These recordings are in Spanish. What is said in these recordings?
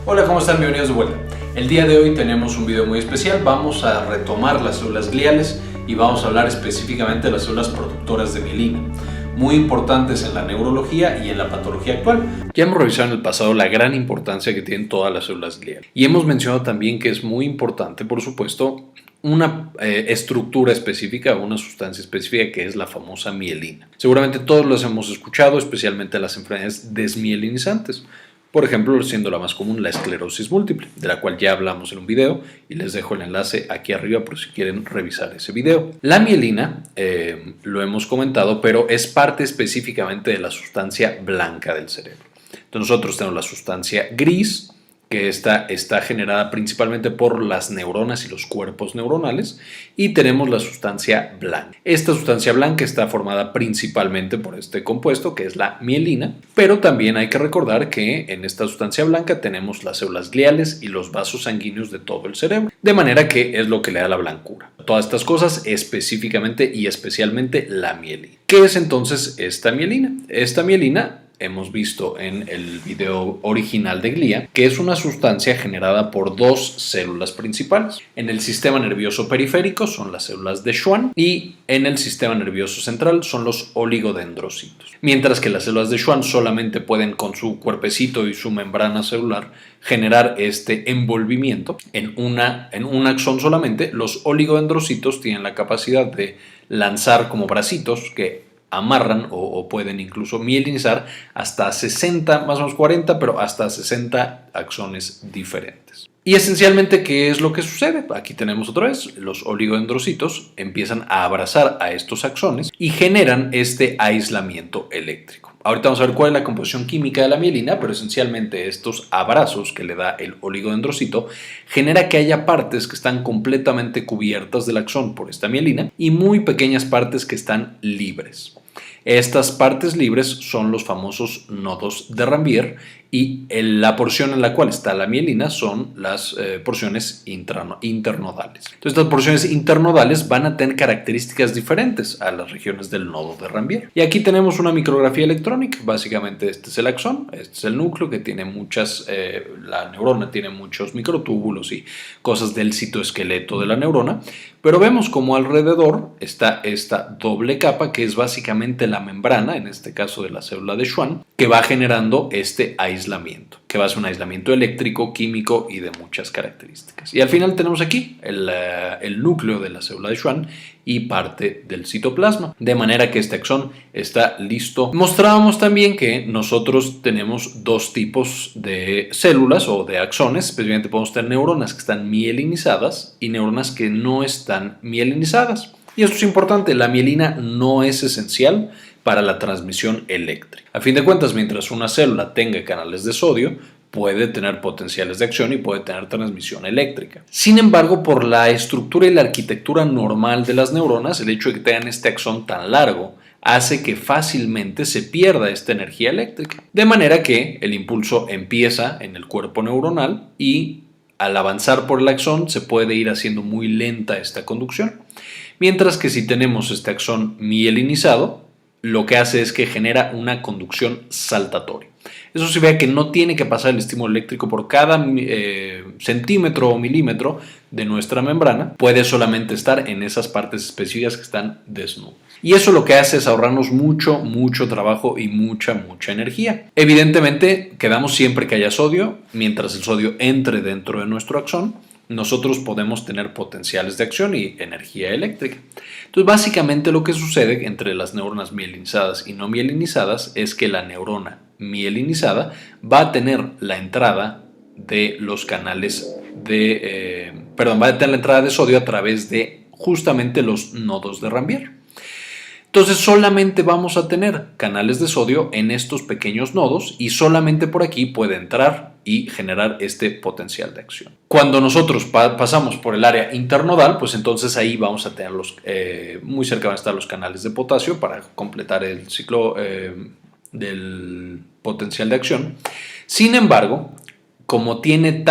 Hola, ¿cómo están? Bienvenidos de vuelta. El día de hoy tenemos un video muy especial. Vamos a retomar las células gliales y vamos a hablar específicamente de las células productoras de mielina, muy importantes en la neurología y en la patología actual. Ya hemos revisado en el pasado la gran importancia que tienen todas las células gliales y hemos mencionado también que es muy importante, por supuesto, una estructura específica, una sustancia específica que es la famosa mielina. Seguramente todos las hemos escuchado, especialmente las enfermedades desmielinizantes. Por ejemplo, siendo la más común la esclerosis múltiple, de la cual ya hablamos en un video y les dejo el enlace aquí arriba por si quieren revisar ese video. La mielina, lo hemos comentado, pero es parte específicamente de la sustancia blanca del cerebro. Entonces nosotros tenemos la sustancia gris, que está generada principalmente por las neuronas y los cuerpos neuronales, y tenemos la sustancia blanca. Esta sustancia blanca está formada principalmente por este compuesto que es la mielina, pero también hay que recordar que en esta sustancia blanca tenemos las células gliales y los vasos sanguíneos de todo el cerebro, de manera que es lo que le da la blancura. Todas estas cosas, específicamente y especialmente la mielina. ¿Qué es entonces esta mielina? Esta mielina hemos visto en el video original de glía que es una sustancia generada por dos células principales. En el sistema nervioso periférico son las células de Schwann y en el sistema nervioso central son los oligodendrocitos. Mientras que las células de Schwann solamente pueden con su cuerpecito y su membrana celular generar este envolvimiento en un axón solamente, los oligodendrocitos tienen la capacidad de lanzar como bracitos que amarran o pueden incluso mielinizar hasta 60, más o menos 40, pero hasta 60 axones diferentes. Y esencialmente, ¿qué es lo que sucede? Aquí tenemos otra vez, los oligodendrocitos empiezan a abrazar a estos axones y generan este aislamiento eléctrico. Ahorita vamos a ver cuál es la composición química de la mielina, pero esencialmente estos abrazos que le da el oligodendrocito genera que haya partes que están completamente cubiertas del axón por esta mielina y muy pequeñas partes que están libres. Estas partes libres son los famosos nodos de Ranvier y la porción en la cual está la mielina son las porciones internodales. Entonces, estas porciones internodales van a tener características diferentes a las regiones del nodo de Ranvier. Y aquí tenemos una micrografía electrónica. Básicamente este es el axón, este es el núcleo que tiene la neurona tiene muchos microtúbulos y cosas del citoesqueleto de la neurona, pero vemos como alrededor está esta doble capa que es básicamente la membrana, en este caso de la célula de Schwann, que va generando este aislamiento, que va a ser un aislamiento eléctrico, químico y de muchas características. Y al final tenemos aquí el núcleo de la célula de Schwann y parte del citoplasma, de manera que este axón está listo. Mostrábamos también que nosotros tenemos dos tipos de células o de axones, especialmente podemos tener neuronas que están mielinizadas y neuronas que no están mielinizadas. Y esto es importante, la mielina no es esencial para la transmisión eléctrica. A fin de cuentas, mientras una célula tenga canales de sodio, puede tener potenciales de acción y puede tener transmisión eléctrica. Sin embargo, por la estructura y la arquitectura normal de las neuronas, el hecho de que tengan este axón tan largo hace que fácilmente se pierda esta energía eléctrica. De manera que el impulso empieza en el cuerpo neuronal y al avanzar por el axón se puede ir haciendo muy lenta esta conducción. Mientras que si tenemos este axón mielinizado, lo que hace es que genera una conducción saltatoria. Eso se ve que no tiene que pasar el estímulo eléctrico por cada centímetro o milímetro de nuestra membrana, puede solamente estar en esas partes específicas que están desnudas. Y eso lo que hace es ahorrarnos mucho trabajo y mucha energía. Evidentemente, quedamos siempre que haya sodio, mientras el sodio entre dentro de nuestro axón, nosotros podemos tener potenciales de acción y energía eléctrica. Entonces, básicamente lo que sucede entre las neuronas mielinizadas y no mielinizadas es que la neurona mielinizada va a tener la entrada de los canales va a tener la entrada de sodio a través de justamente los nodos de Ranvier. Entonces solamente vamos a tener canales de sodio en estos pequeños nodos y solamente por aquí puede entrar y generar este potencial de acción. Cuando nosotros pasamos por el área internodal, pues entonces ahí vamos a tener muy cerca van a estar los canales de potasio para completar el ciclo del potencial de acción. Sin embargo, como tiene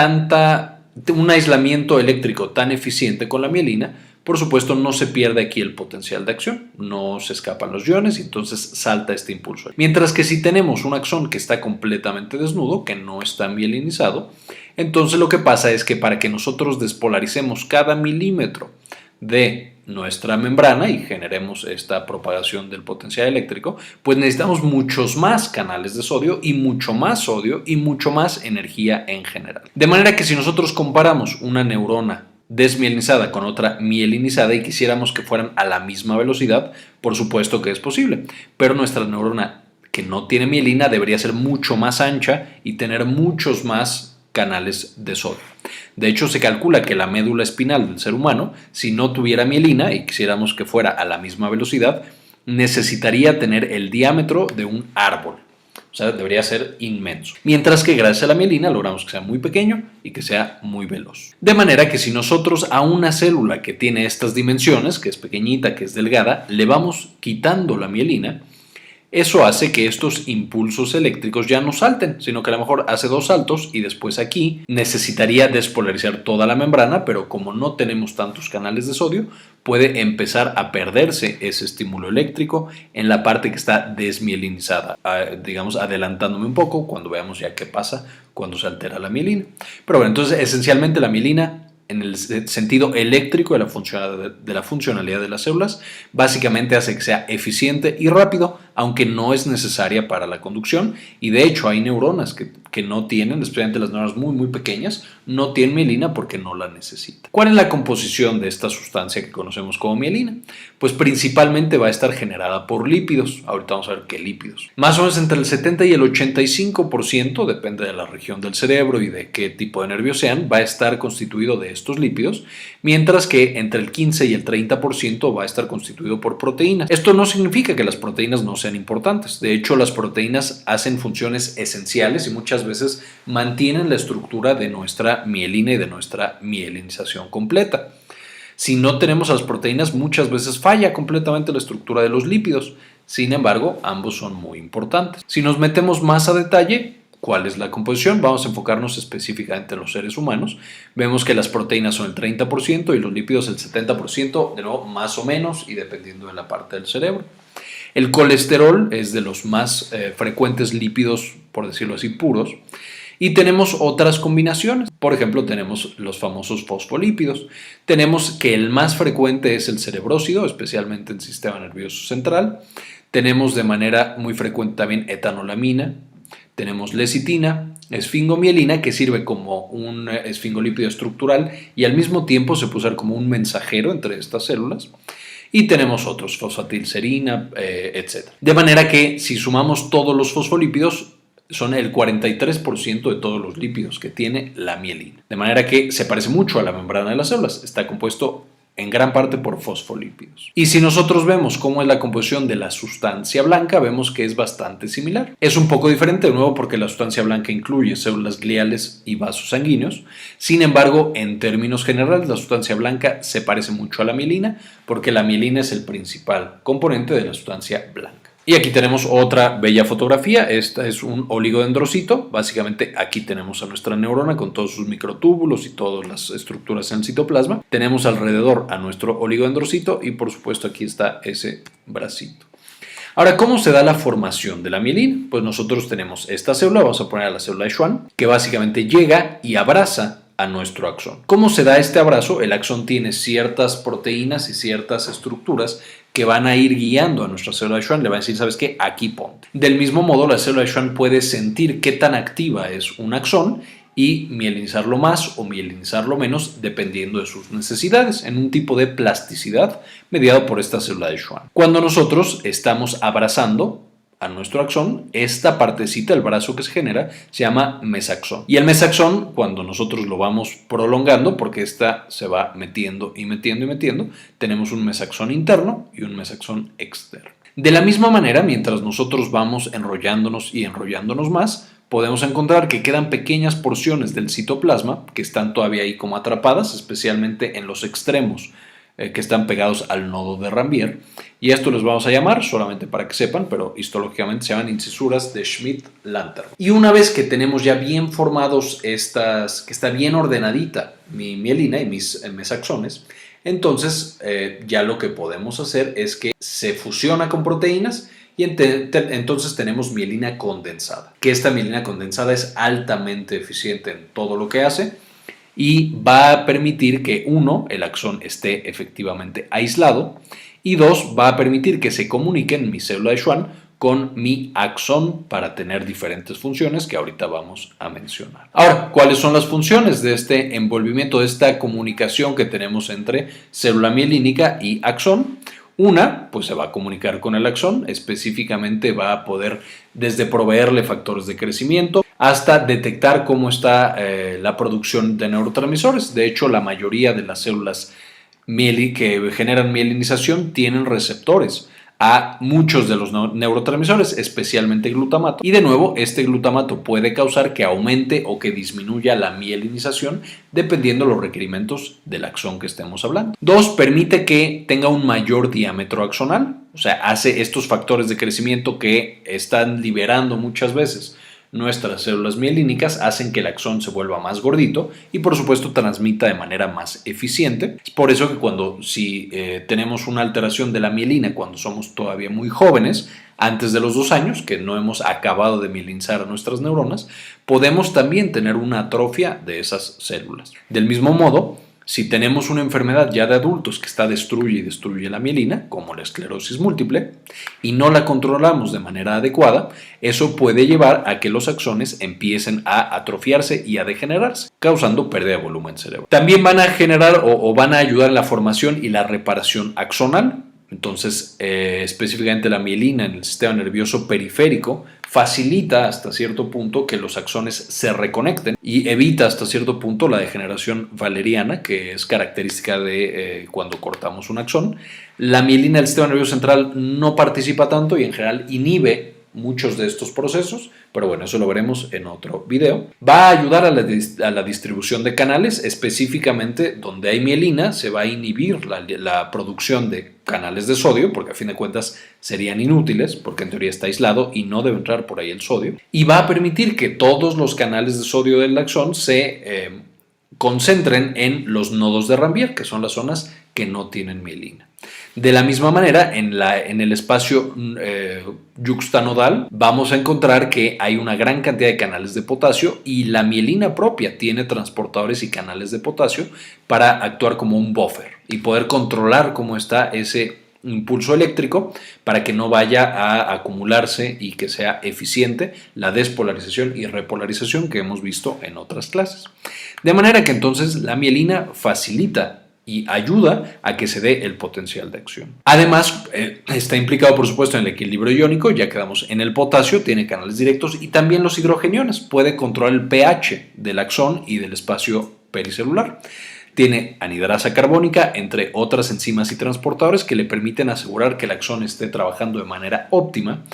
un aislamiento eléctrico tan eficiente con la mielina, por supuesto no se pierde aquí el potencial de acción, no se escapan los iones y entonces salta este impulso. Mientras que si tenemos un axón que está completamente desnudo, que no está mielinizado, Entonces lo que pasa es que para que nosotros despolaricemos cada milímetro de nuestra membrana y generemos esta propagación del potencial eléctrico, pues necesitamos muchos más canales de sodio y mucho más energía en general. De manera que si nosotros comparamos una neurona desmielinizada con otra mielinizada y quisiéramos que fueran a la misma velocidad, por supuesto que es posible, pero nuestra neurona que no tiene mielina debería ser mucho más ancha y tener muchos más canales de sodio. De hecho, se calcula que la médula espinal del ser humano, si no tuviera mielina y quisiéramos que fuera a la misma velocidad, necesitaría tener el diámetro de un árbol. O sea, debería ser inmenso. Mientras que gracias a la mielina logramos que sea muy pequeño y que sea muy veloz. De manera que si nosotros a una célula que tiene estas dimensiones, que es pequeñita, que es delgada, le vamos quitando la mielina, eso hace que estos impulsos eléctricos ya no salten, sino que a lo mejor hace 2 saltos y después aquí necesitaría despolarizar toda la membrana, pero como no tenemos tantos canales de sodio, puede empezar a perderse ese estímulo eléctrico en la parte que está desmielinizada. Digamos, adelantándome un poco cuando veamos ya qué pasa cuando se altera la mielina. Pero bueno, entonces esencialmente la mielina, en el sentido eléctrico de la funcionalidad de las células, básicamente hace que sea eficiente y rápido, aunque no es necesaria para la conducción, y de hecho hay neuronas que no tienen, especialmente las neuronas muy pequeñas, no tienen mielina porque no la necesitan. ¿Cuál es la composición de esta sustancia que conocemos como mielina? Pues principalmente va a estar generada por lípidos. Ahorita vamos a ver qué lípidos. Más o menos entre el 70 y el 85%, depende de la región del cerebro y de qué tipo de nervios sean, va a estar constituido de estos lípidos, mientras que entre el 15 y el 30% va a estar constituido por proteínas. Esto no significa que las proteínas no sean importantes. De hecho, las proteínas hacen funciones esenciales y muchas veces mantienen la estructura de nuestra mielina y de nuestra mielinización completa. Si no tenemos a las proteínas, muchas veces falla completamente la estructura de los lípidos. Sin embargo, ambos son muy importantes. Si nos metemos más a detalle, ¿cuál es la composición? Vamos a enfocarnos específicamente en los seres humanos. Vemos que las proteínas son el 30% y los lípidos el 70%, de nuevo más o menos y dependiendo de la parte del cerebro. El colesterol es de los más frecuentes lípidos, por decirlo así, puros. Y tenemos otras combinaciones. Por ejemplo, tenemos los famosos fosfolípidos. Tenemos que el más frecuente es el cerebrósido, especialmente en el sistema nervioso central. Tenemos de manera muy frecuente también etanolamina. Tenemos lecitina, esfingomielina, que sirve como un esfingolípido estructural y al mismo tiempo se puede usar como un mensajero entre estas células. Y tenemos otros, fosfatilserina, etc. De manera que si sumamos todos los fosfolípidos, son el 43% de todos los lípidos que tiene la mielina. De manera que se parece mucho a la membrana de las células. Está compuesto en gran parte por fosfolípidos. Y si nosotros vemos cómo es la composición de la sustancia blanca, vemos que es bastante similar. Es un poco diferente de nuevo porque la sustancia blanca incluye células gliales y vasos sanguíneos. Sin embargo, en términos generales, la sustancia blanca se parece mucho a la mielina porque la mielina es el principal componente de la sustancia blanca. Y aquí tenemos otra bella fotografía. Esta es un oligodendrocito. Básicamente aquí tenemos a nuestra neurona con todos sus microtúbulos y todas las estructuras en el citoplasma. Tenemos alrededor a nuestro oligodendrocito y por supuesto aquí está ese bracito. Ahora, ¿cómo se da la formación de la mielina? Pues nosotros tenemos esta célula, vamos a poner a la célula de Schwann, que básicamente llega y abraza a nuestro axón. ¿Cómo se da este abrazo? El axón tiene ciertas proteínas y ciertas estructuras que van a ir guiando a nuestra célula de Schwann. Le van a decir, ¿sabes qué? Aquí ponte. Del mismo modo, la célula de Schwann puede sentir qué tan activa es un axón y mielinizarlo más o mielinizarlo menos dependiendo de sus necesidades, en un tipo de plasticidad mediado por esta célula de Schwann. Cuando nosotros estamos abrazando a nuestro axón, esta partecita, el brazo que se genera, se llama mesaxón. Y el mesaxón, cuando nosotros lo vamos prolongando, porque esta se va metiendo y metiendo y metiendo, tenemos un mesaxón interno y un mesaxón externo. De la misma manera, mientras nosotros vamos enrollándonos y enrollándonos más, podemos encontrar que quedan pequeñas porciones del citoplasma que están todavía ahí como atrapadas, especialmente en los extremos que están pegados al nodo de Ranvier, y esto les vamos a llamar, solamente para que sepan, pero histológicamente se llaman incisuras de Schmidt-Lantern. Y una vez que tenemos ya bien formados estas, que está bien ordenadita mi mielina y mis mesaxones, entonces ya lo que podemos hacer es que se fusiona con proteínas y entonces tenemos mielina condensada, que esta mielina condensada es altamente eficiente en todo lo que hace y va a permitir que, uno, el axón esté efectivamente aislado, y dos, va a permitir que se comuniquen mi célula de Schwann con mi axón para tener diferentes funciones que ahorita vamos a mencionar. Ahora, ¿cuáles son las funciones de este envolvimiento, de esta comunicación que tenemos entre célula mielínica y axón? Una, pues se va a comunicar con el axón, específicamente va a poder desde proveerle factores de crecimiento hasta detectar cómo está la producción de neurotransmisores. De hecho, la mayoría de las células que generan mielinización tienen receptores a muchos de los neurotransmisores, especialmente glutamato. Y de nuevo, este glutamato puede causar que aumente o que disminuya la mielinización dependiendo de los requerimientos del axón que estemos hablando. Dos, permite que tenga un mayor diámetro axonal, o sea, hace estos factores de crecimiento que están liberando muchas veces nuestras células mielínicas, hacen que el axón se vuelva más gordito y por supuesto transmita de manera más eficiente. Es por eso que si tenemos una alteración de la mielina cuando somos todavía muy jóvenes, antes de los 2 años, que no hemos acabado de mielinizar a nuestras neuronas, podemos también tener una atrofia de esas células. Del mismo modo, si tenemos una enfermedad ya de adultos que destruye la mielina, como la esclerosis múltiple, y no la controlamos de manera adecuada, eso puede llevar a que los axones empiecen a atrofiarse y a degenerarse, causando pérdida de volumen cerebral. También van a generar o van a ayudar en la formación y la reparación axonal. Entonces, específicamente la mielina en el sistema nervioso periférico facilita hasta cierto punto que los axones se reconecten y evita hasta cierto punto la degeneración valeriana, que es característica de cuando cortamos un axón. La mielina del sistema nervioso central no participa tanto y en general inhibe muchos de estos procesos, pero bueno, eso lo veremos en otro video. Va a ayudar a la distribución de canales, específicamente donde hay mielina se va a inhibir la producción de canales de sodio, porque a fin de cuentas serían inútiles, porque en teoría está aislado y no debe entrar por ahí el sodio, y va a permitir que todos los canales de sodio del axón se concentren en los nodos de Ranvier, que son las zonas que no tienen mielina. De la misma manera, en el espacio yuxtanodal vamos a encontrar que hay una gran cantidad de canales de potasio y la mielina propia tiene transportadores y canales de potasio para actuar como un buffer y poder controlar cómo está ese impulso eléctrico para que no vaya a acumularse y que sea eficiente la despolarización y repolarización que hemos visto en otras clases. De manera que entonces la mielina facilita y ayuda a que se dé el potencial de acción. Además, está implicado por supuesto en el equilibrio iónico, ya quedamos en el potasio, tiene canales directos y también los hidrogeniones, puede controlar el pH del axón y del espacio pericelular. Tiene anhidrasa carbónica, entre otras enzimas y transportadores que le permiten asegurar que el axón esté trabajando de manera óptima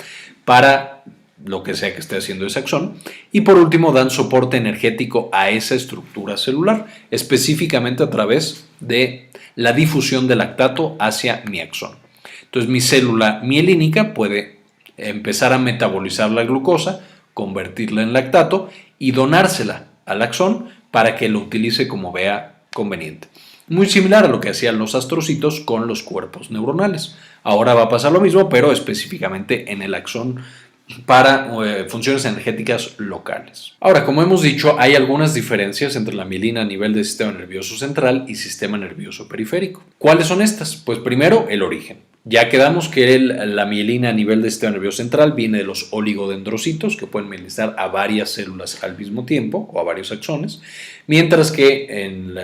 para lo que sea que esté haciendo ese axón. Y por último, dan soporte energético a esa estructura celular, específicamente a través de la difusión del lactato hacia mi axón. Entonces, mi célula mielínica puede empezar a metabolizar la glucosa, convertirla en lactato y donársela al axón para que lo utilice como vea conveniente. Muy similar a lo que hacían los astrocitos con los cuerpos neuronales. Ahora va a pasar lo mismo, pero específicamente en el axón para funciones energéticas locales. Ahora, como hemos dicho, hay algunas diferencias entre la mielina a nivel del sistema nervioso central y sistema nervioso periférico. ¿Cuáles son estas? Pues primero, el origen. Ya quedamos que la mielina a nivel del sistema nervioso central viene de los oligodendrocitos, que pueden mielinizar a varias células al mismo tiempo o a varios axones, mientras que en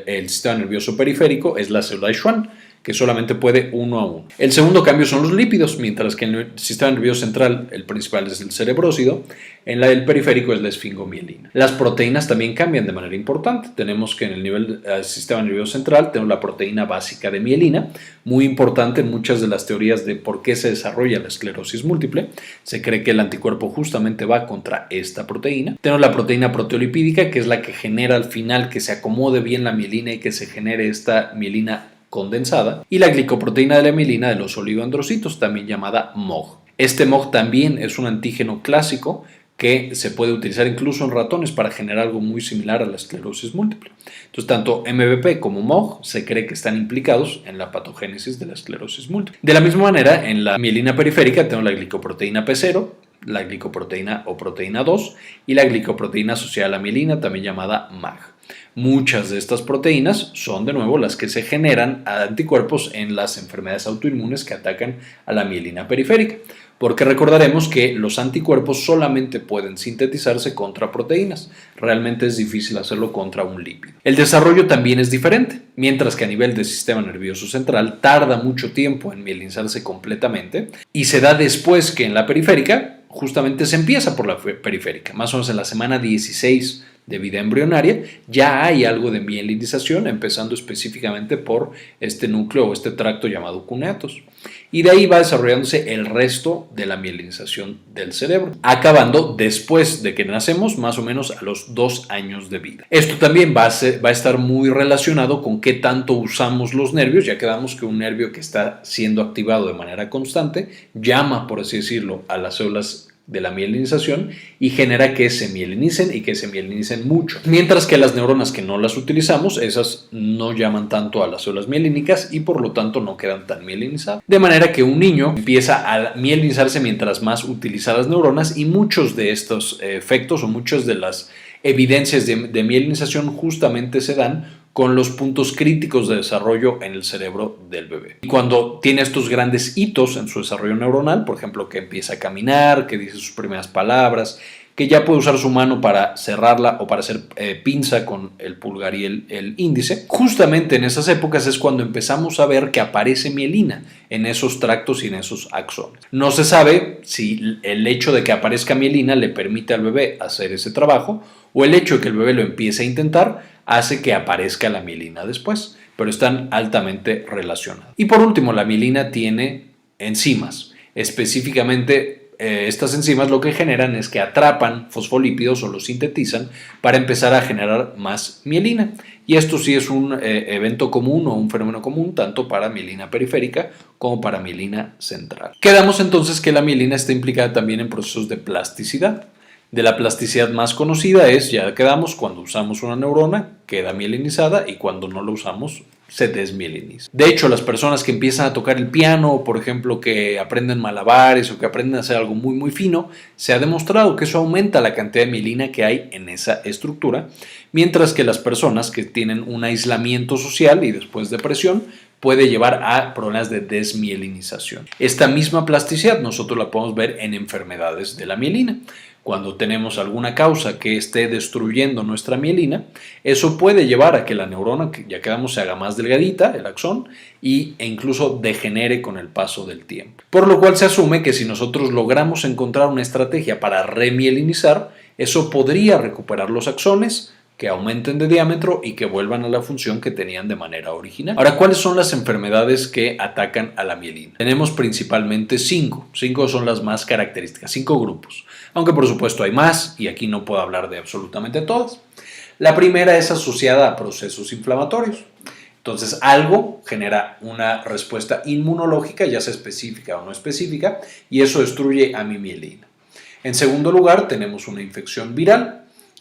el sistema nervioso periférico es la célula de Schwann, que solamente puede uno a uno. El segundo cambio son los lípidos, mientras que en el sistema nervioso central el principal es el cerebrócido, en el periférico es la esfingomielina. Las proteínas también cambian de manera importante. Tenemos que en el nivel del sistema nervioso central tenemos la proteína básica de mielina, muy importante en muchas de las teorías de por qué se desarrolla la esclerosis múltiple. Se cree que el anticuerpo justamente va contra esta proteína. Tenemos la proteína proteolipídica, que es la que genera al final que se acomode bien la mielina y que se genere esta mielina condensada, y la glicoproteína de la mielina de los oligodendrocitos, también llamada MOG. Este MOG también es un antígeno clásico que se puede utilizar incluso en ratones para generar algo muy similar a la esclerosis múltiple. Entonces, tanto MBP como MOG se cree que están implicados en la patogénesis de la esclerosis múltiple. De la misma manera, en la mielina periférica tenemos la glicoproteína P0, la glicoproteína o proteína 2 y la glicoproteína asociada a la mielina, también llamada MAG. Muchas de estas proteínas son de nuevo las que se generan anticuerpos en las enfermedades autoinmunes que atacan a la mielina periférica, porque recordaremos que los anticuerpos solamente pueden sintetizarse contra proteínas, realmente es difícil hacerlo contra un lípido. El desarrollo también es diferente, mientras que a nivel del sistema nervioso central tarda mucho tiempo en mielinizarse completamente y se da después que en la periférica. Justamente se empieza por la periférica, más o menos en la semana 16 de vida embrionaria, ya hay algo de mielinización, empezando específicamente por este núcleo o este tracto llamado cuneatos. Y de ahí va desarrollándose el resto de la mielinización del cerebro, acabando después de que nacemos, más o menos a los 2 años de vida. Esto también va a estar muy relacionado con qué tanto usamos los nervios, ya que vemos que un nervio que está siendo activado de manera constante llama, por así decirlo, a las células de la mielinización y genera que se mielinicen y que se mielinicen mucho. Mientras que las neuronas que no las utilizamos, esas no llaman tanto a las células mielínicas y por lo tanto no quedan tan mielinizadas. De manera que un niño empieza a mielinizarse mientras más utiliza las neuronas y muchos de estos efectos o muchas de las evidencias de mielinización justamente se dan con los puntos críticos de desarrollo en el cerebro del bebé. Y cuando tiene estos grandes hitos en su desarrollo neuronal, por ejemplo, que empieza a caminar, que dice sus primeras palabras, que ya puede usar su mano para cerrarla o para hacer pinza con el pulgar y el índice, justamente en esas épocas es cuando empezamos a ver que aparece mielina en esos tractos y en esos axones. No se sabe si el hecho de que aparezca mielina le permite al bebé hacer ese trabajo o el hecho de que el bebé lo empiece a intentar hace que aparezca la mielina después, pero están altamente relacionados. Y por último, la mielina tiene enzimas. Específicamente, estas enzimas lo que generan es que atrapan fosfolípidos o los sintetizan para empezar a generar más mielina. Y esto sí es un evento común o un fenómeno común tanto para mielina periférica como para mielina central. Quedamos entonces que la mielina está implicada también en procesos de plasticidad. De la plasticidad más conocida es, ya quedamos, cuando usamos una neurona queda mielinizada y cuando no la usamos se desmieliniza. De hecho, las personas que empiezan a tocar el piano, por ejemplo, que aprenden malabares o que aprenden a hacer algo muy muy fino, se ha demostrado que eso aumenta la cantidad de mielina que hay en esa estructura, mientras que las personas que tienen un aislamiento social y después depresión puede llevar a problemas de desmielinización. Esta misma plasticidad nosotros la podemos ver en enfermedades de la mielina. Cuando tenemos alguna causa que esté destruyendo nuestra mielina, eso puede llevar a que la neurona, que ya quedamos, se haga más delgadita, el axón, e incluso degenere con el paso del tiempo. Por lo cual se asume que si nosotros logramos encontrar una estrategia para remielinizar, eso podría recuperar los axones, que aumenten de diámetro y que vuelvan a la función que tenían de manera original. Ahora, ¿cuáles son las enfermedades que atacan a la mielina? Tenemos principalmente 5. 5 son las más características, 5 grupos. Aunque por supuesto hay más y aquí no puedo hablar de absolutamente todas. La primera es asociada a procesos inflamatorios. Entonces, algo genera una respuesta inmunológica, ya sea específica o no específica, y eso destruye a mi mielina. En segundo lugar, tenemos una infección viral.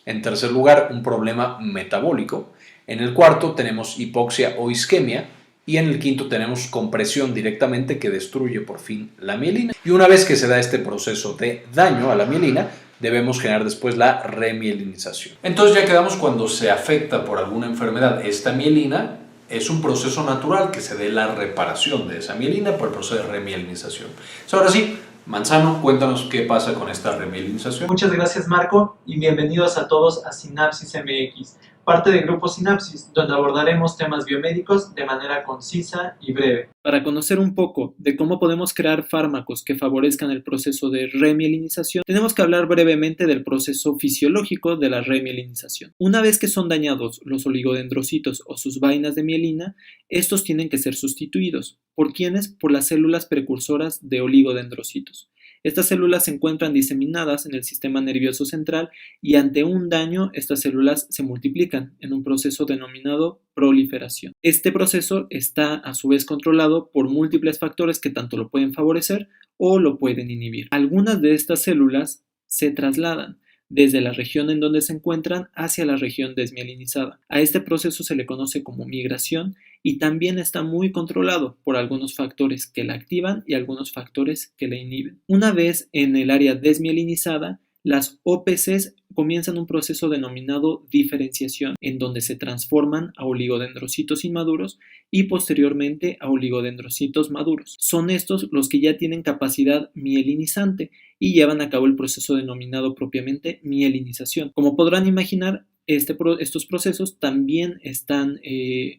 En tercer lugar, un problema metabólico. En el cuarto tenemos hipoxia o isquemia. Y en el quinto tenemos compresión directamente que destruye por fin la mielina. Y una vez que se da este proceso de daño a la mielina, debemos generar después la remielinización. Entonces ya quedamos cuando se afecta por alguna enfermedad esta mielina. Es un proceso natural que se dé la reparación de esa mielina por el proceso de remielinización. Ahora sí, Manzano, cuéntanos qué pasa con esta remielinización. Muchas gracias, Marco, y bienvenidos a todos a Sinapsis MX, parte del grupo Sinapsis, donde abordaremos temas biomédicos de manera concisa y breve. Para conocer un poco de cómo podemos crear fármacos que favorezcan el proceso de remielinización, tenemos que hablar brevemente del proceso fisiológico de la remielinización. Una vez que son dañados los oligodendrocitos o sus vainas de mielina, estos tienen que ser sustituidos. ¿Por quiénes? Por las células precursoras de oligodendrocitos. Estas células se encuentran diseminadas en el sistema nervioso central y ante un daño estas células se multiplican en un proceso denominado proliferación. Este proceso está a su vez controlado por múltiples factores que tanto lo pueden favorecer o lo pueden inhibir. Algunas de estas células se trasladan desde la región en donde se encuentran hacia la región desmielinizada. A este proceso se le conoce como migración y también está muy controlado por algunos factores que la activan y algunos factores que la inhiben. Una vez en el área desmielinizada, las OPCs comienzan un proceso denominado diferenciación, en donde se transforman a oligodendrocitos inmaduros y posteriormente a oligodendrocitos maduros. Son estos los que ya tienen capacidad mielinizante y llevan a cabo el proceso denominado propiamente mielinización. Como podrán imaginar, estos procesos también están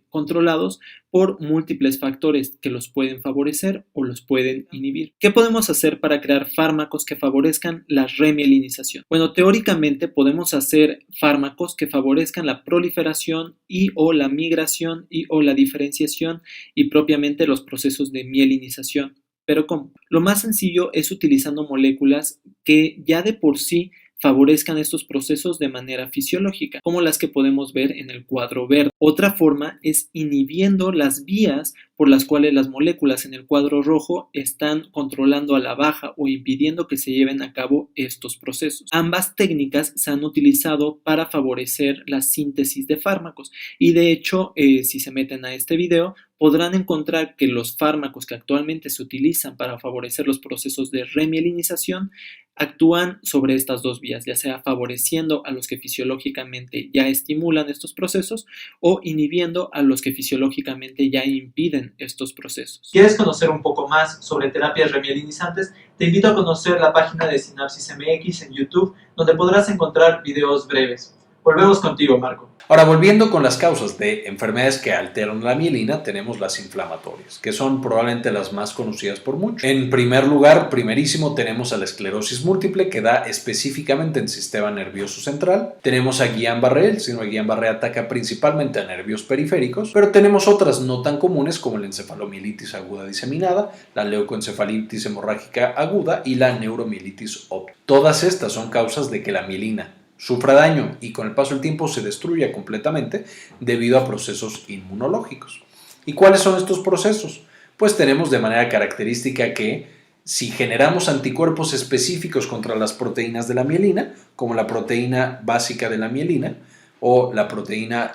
controlados por múltiples factores que los pueden favorecer o los pueden inhibir. ¿Qué podemos hacer para crear fármacos que favorezcan la remielinización? Bueno, teóricamente podemos hacer fármacos que favorezcan la proliferación y o la migración y o la diferenciación y propiamente los procesos de mielinización. ¿Pero cómo? Lo más sencillo es utilizando moléculas que ya de por sí favorezcan estos procesos de manera fisiológica, como las que podemos ver en el cuadro verde. Otra forma es inhibiendo las vías por las cuales las moléculas en el cuadro rojo están controlando a la baja o impidiendo que se lleven a cabo estos procesos. Ambas técnicas se han utilizado para favorecer la síntesis de fármacos y de hecho, si se meten a este video, podrán encontrar que los fármacos que actualmente se utilizan para favorecer los procesos de remielinización actúan sobre estas dos vías, ya sea favoreciendo a los que fisiológicamente ya estimulan estos procesos o inhibiendo a los que fisiológicamente ya impiden estos procesos. ¿Quieres conocer un poco más sobre terapias remielinizantes? Te invito a conocer la página de Sinapsis MX en YouTube, donde podrás encontrar videos breves. Volvemos contigo, Marco. Ahora, volviendo con las causas de enfermedades que alteran la mielina, tenemos las inflamatorias, que son probablemente las más conocidas por muchos. En primer lugar, primerísimo, tenemos a la esclerosis múltiple, que da específicamente en el sistema nervioso central. Tenemos a Guillain-Barré, el síndrome de Guillain-Barré ataca principalmente a nervios periféricos, pero tenemos otras no tan comunes como la encefalomielitis aguda diseminada, la leucoencefalitis hemorrágica aguda y la neuromielitis óptica. Todas estas son causas de que la mielina sufra daño y con el paso del tiempo se destruya completamente debido a procesos inmunológicos. ¿Y cuáles son estos procesos? Pues tenemos de manera característica que si generamos anticuerpos específicos contra las proteínas de la mielina, como la proteína básica de la mielina o la proteína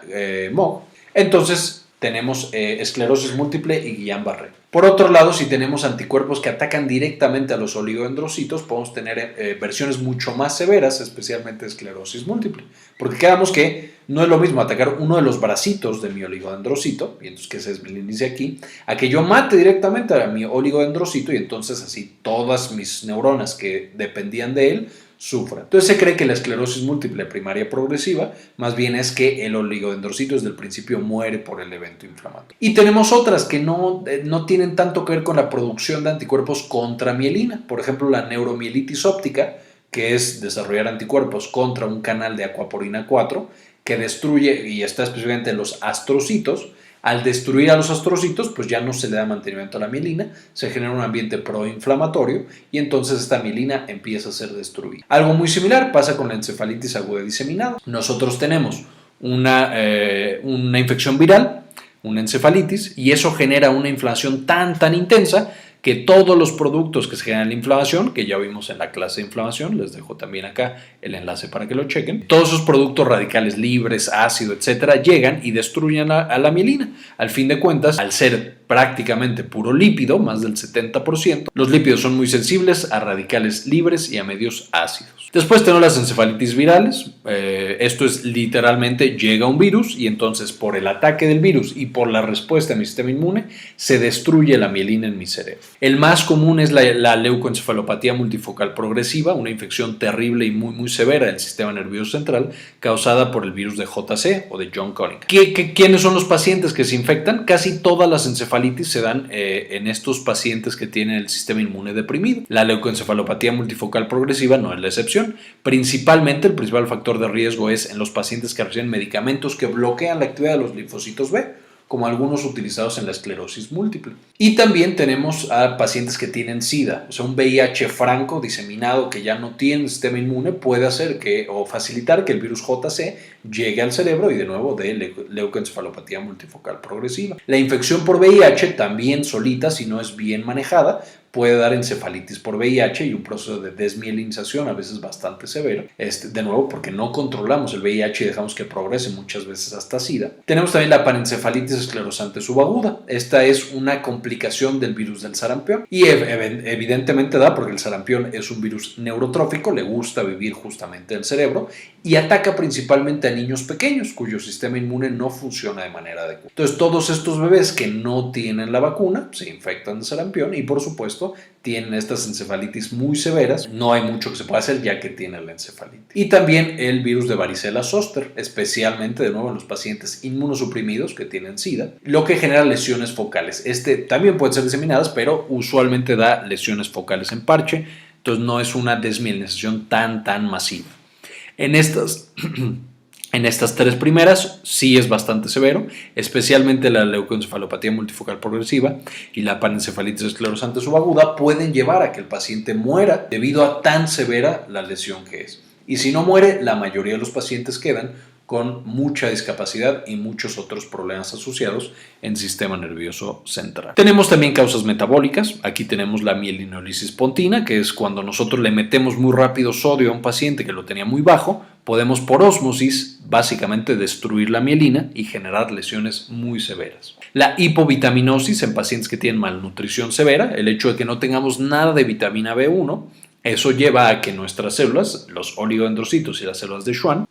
MOG, entonces tenemos esclerosis múltiple y Guillain-Barré. Por otro lado, si tenemos anticuerpos que atacan directamente a los oligodendrocitos, podemos tener versiones mucho más severas, especialmente esclerosis múltiple. Porque quedamos que no es lo mismo atacar uno de los bracitos de mi oligodendrocito, y entonces que se desmielinice aquí, a que yo mate directamente a mi oligodendrocito y entonces así todas mis neuronas que dependían de él sufra. Entonces se cree que la esclerosis múltiple primaria progresiva más bien es que el oligodendrocito desde el principio muere por el evento inflamatorio. Y tenemos otras que no tienen tanto que ver con la producción de anticuerpos contra mielina. Por ejemplo, la neuromielitis óptica, que es desarrollar anticuerpos contra un canal de acuaporina 4 que destruye y está específicamente en los astrocitos. Al destruir a los astrocitos, pues ya no se le da mantenimiento a la mielina, se genera un ambiente proinflamatorio y entonces esta mielina empieza a ser destruida. Algo muy similar pasa con la encefalitis aguda diseminada. Nosotros tenemos una infección viral, una encefalitis, y eso genera una inflamación tan intensa que todos los productos que se generan la inflamación, que ya vimos en la clase de inflamación, les dejo también acá el enlace para que lo chequen, todos esos productos radicales libres, ácido, etcétera, llegan y destruyen a la mielina. Al fin de cuentas, al ser prácticamente puro lípido, más del 70%, los lípidos son muy sensibles a radicales libres y a medios ácidos. Después tenemos las encefalitis virales. Esto es literalmente llega un virus y entonces por el ataque del virus y por la respuesta de mi sistema inmune se destruye la mielina en mi cerebro. El más común es la leucoencefalopatía multifocal progresiva, una infección terrible y muy severa del sistema nervioso central causada por el virus de JC o de John Conning. ¿Quiénes son los pacientes que se infectan? Casi todas las encefalitis se dan en estos pacientes que tienen el sistema inmune deprimido. La leucoencefalopatía multifocal progresiva no es la excepción. Principalmente el principal factor de riesgo es en los pacientes que reciben medicamentos que bloquean la actividad de los linfocitos B, como algunos utilizados en la esclerosis múltiple. Y también tenemos a pacientes que tienen SIDA, o sea, un VIH franco diseminado que ya no tiene sistema inmune puede hacer o facilitar que el virus JC llegue al cerebro y de nuevo de leucoencefalopatía multifocal progresiva. La infección por VIH también solita, si no es bien manejada, puede dar encefalitis por VIH y un proceso de desmielinización a veces bastante severo. De nuevo, porque no controlamos el VIH y dejamos que progrese muchas veces hasta SIDA. Tenemos también la parencefalitis esclerosante subaguda. Esta es una complicación del virus del sarampión y evidentemente da porque el sarampión es un virus neurotrófico, le gusta vivir justamente en el cerebro y ataca principalmente a niños pequeños cuyo sistema inmune no funciona de manera adecuada. Entonces, todos estos bebés que no tienen la vacuna se infectan de sarampión y, por supuesto, tienen estas encefalitis muy severas. No hay mucho que se pueda hacer ya que tienen la encefalitis. Y también el virus de varicela zoster, especialmente de nuevo en los pacientes inmunosuprimidos que tienen SIDA, lo que genera lesiones focales. También pueden ser diseminadas, pero usualmente da lesiones focales en parche, entonces no es una desmielinización tan masiva. En estas 3 primeras sí es bastante severo, especialmente la leucoencefalopatía multifocal progresiva y la parencefalitis esclerosante subaguda pueden llevar a que el paciente muera debido a tan severa la lesión que es. Y si no muere, la mayoría de los pacientes quedan con mucha discapacidad y muchos otros problemas asociados en el sistema nervioso central. Tenemos también causas metabólicas. Aquí tenemos la mielinolisis pontina, que es cuando nosotros le metemos muy rápido sodio a un paciente que lo tenía muy bajo, podemos por ósmosis básicamente destruir la mielina y generar lesiones muy severas. La hipovitaminosis en pacientes que tienen malnutrición severa, el hecho de que no tengamos nada de vitamina B1, eso lleva a que nuestras células, los oligodendrocitos y las células de Schwann,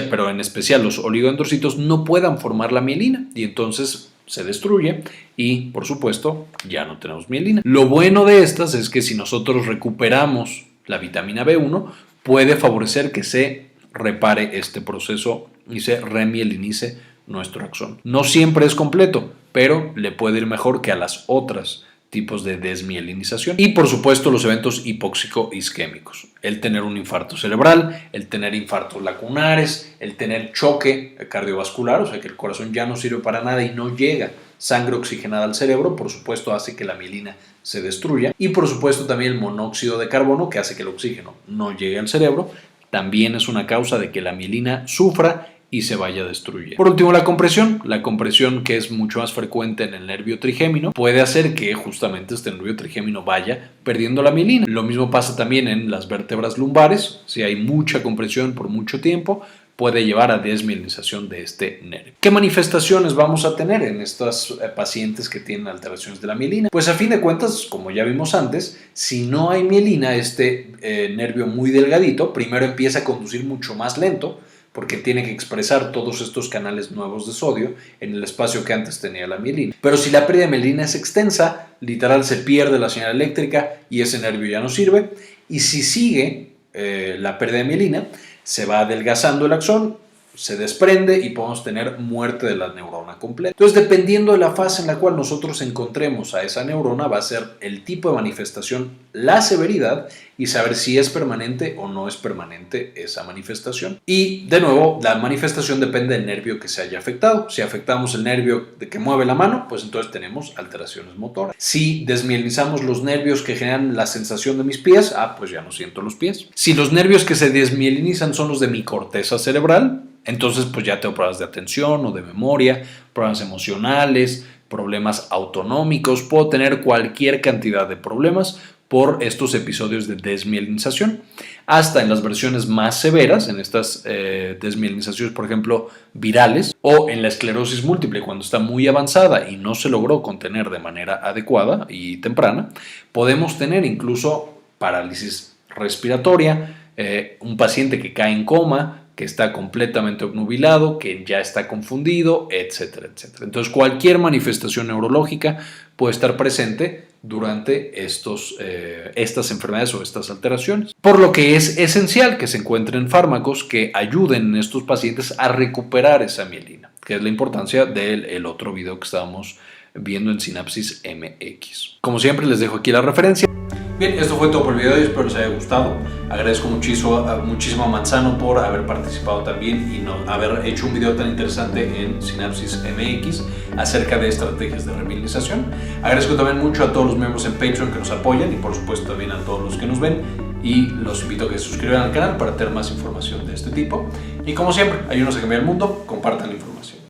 pero en especial los oligodendrocitos, no puedan formar la mielina y entonces se destruye y, por supuesto, ya no tenemos mielina. Lo bueno de estas es que si nosotros recuperamos la vitamina B1, puede favorecer que se repare este proceso y se remielinice nuestro axón. No siempre es completo, pero le puede ir mejor que a las otras tipos de desmielinización. Y por supuesto los eventos hipóxico-isquémicos, el tener un infarto cerebral, el tener infartos lacunares, el tener choque cardiovascular, o sea que el corazón ya no sirve para nada y no llega sangre oxigenada al cerebro, por supuesto hace que la mielina se destruya. Y por supuesto también el monóxido de carbono, que hace que el oxígeno no llegue al cerebro, también es una causa de que la mielina sufra y se vaya destruyendo. Por último, la compresión que es mucho más frecuente en el nervio trigémino, puede hacer que justamente este nervio trigémino vaya perdiendo la mielina. Lo mismo pasa también en las vértebras lumbares, si hay mucha compresión por mucho tiempo, puede llevar a desmielinización de este nervio. ¿Qué manifestaciones vamos a tener en estos pacientes que tienen alteraciones de la mielina? Pues a fin de cuentas, como ya vimos antes, si no hay mielina, este nervio muy delgadito, primero empieza a conducir mucho más lento, porque tiene que expresar todos estos canales nuevos de sodio en el espacio que antes tenía la mielina. Pero si la pérdida de mielina es extensa, literal se pierde la señal eléctrica y ese nervio ya no sirve. Y si sigue la pérdida de mielina, se va adelgazando el axón, se desprende y podemos tener muerte de la neurona completa. Entonces, dependiendo de la fase en la cual nosotros encontremos a esa neurona, va a ser el tipo de manifestación, la severidad y saber si es permanente o no es permanente esa manifestación. Y, de nuevo, la manifestación depende del nervio que se haya afectado. Si afectamos el nervio que mueve la mano, pues entonces tenemos alteraciones motoras. Si desmielinizamos los nervios que generan la sensación de mis pies, pues ya no siento los pies. Si los nervios que se desmielinizan son los de mi corteza cerebral, entonces pues ya tengo problemas de atención o de memoria, problemas emocionales, problemas autonómicos, puedo tener cualquier cantidad de problemas por estos episodios de desmielinización. Hasta en las versiones más severas, en estas desmielinizaciones, por ejemplo, virales, o en la esclerosis múltiple, cuando está muy avanzada y no se logró contener de manera adecuada y temprana, podemos tener incluso parálisis respiratoria, un paciente que cae en coma, que está completamente obnubilado, que ya está confundido, etcétera, etcétera. Entonces, cualquier manifestación neurológica puede estar presente durante estas enfermedades o estas alteraciones. Por lo que es esencial que se encuentren fármacos que ayuden a estos pacientes a recuperar esa mielina, que es la importancia del otro video que estábamos viendo en Sinapsis MX. Como siempre, les dejo aquí la referencia. Bien, esto fue todo por el video y espero les haya gustado. Agradezco muchísimo a Manzano por haber participado también y haber hecho un video tan interesante en Sinapsis MX acerca de estrategias de remielinización. Agradezco también mucho a todos los miembros en Patreon que nos apoyan y por supuesto también a todos los que nos ven y los invito a que se suscriban al canal para tener más información de este tipo. Y como siempre, ayúdenos a cambiar el mundo, compartan la información.